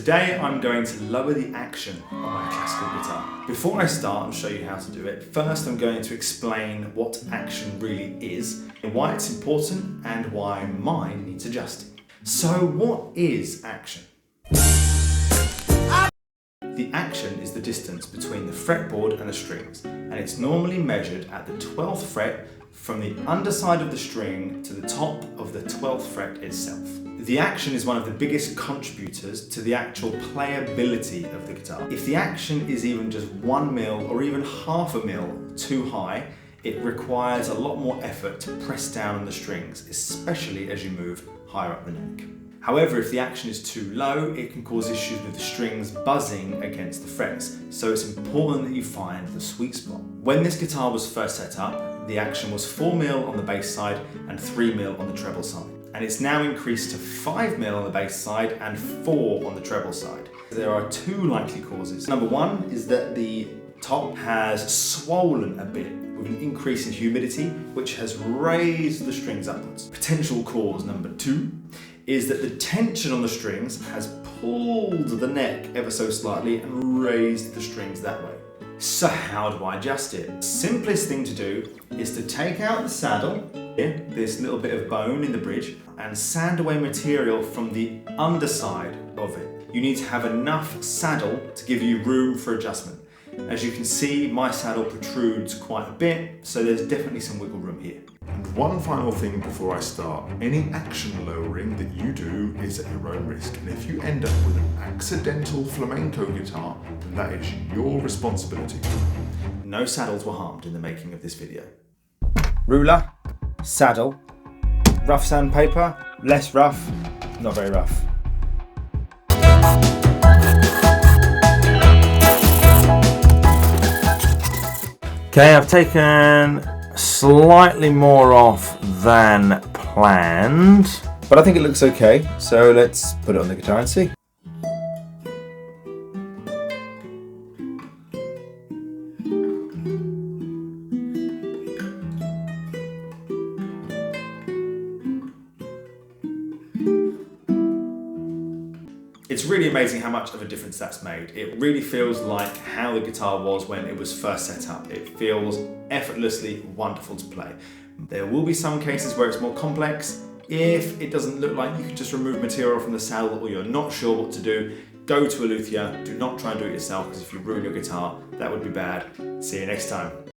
Today I'm going to lower the action on my classical guitar. Before I start and show you how to do it, first I'm going to explain what action really is, why it's important, and why mine needs adjusting. So what is action? The action is the distance between the fretboard and the strings, and it's normally measured at the 12th fret from the underside of the string to the top of the 12th fret itself. The action is one of the biggest contributors to the actual playability of the guitar. If the action is even just 1 mil or even half a mil too high, it requires a lot more effort to press down on the strings, especially as you move higher up the neck. However, if the action is too low, it can cause issues with the strings buzzing against the frets, so it's important that you find the sweet spot. When this guitar was first set up, the action was 4 mil on the bass side and 3 mil on the treble side. And it's now increased to 5 mil on the bass side and 4 on the treble side. There are two likely causes. Number one is that the top has swollen a bit with an increase in humidity, which has raised the strings upwards. Potential cause number two is that the tension on the strings has pulled the neck ever so slightly and raised the strings that way. So how do I adjust it? Simplest thing to do is to take out the saddle, here, this little bit of bone in the bridge, and sand away material from the underside of it. You need to have enough saddle to give you room for adjustment. As you can see, my saddle protrudes quite a bit, so there's definitely some wiggle room here. And one final thing before I start, any action lowering that you do is at your own risk, and if you end up with an accidental flamenco guitar, then that is your responsibility. No saddles were harmed in the making of this video. Ruler, saddle, rough sandpaper, less rough, not very rough. Okay, I've taken slightly more off than planned, but I think it looks okay, so let's put it on the guitar and see. It's really amazing how much of a difference that's made. It really feels like how the guitar was when it was first set up. It feels effortlessly wonderful to play. There will be some cases where it's more complex. If it doesn't look like you can just remove material from the saddle or you're not sure what to do, go to a luthier. Do not try and do it yourself, because if you ruin your guitar, that would be bad. See you next time.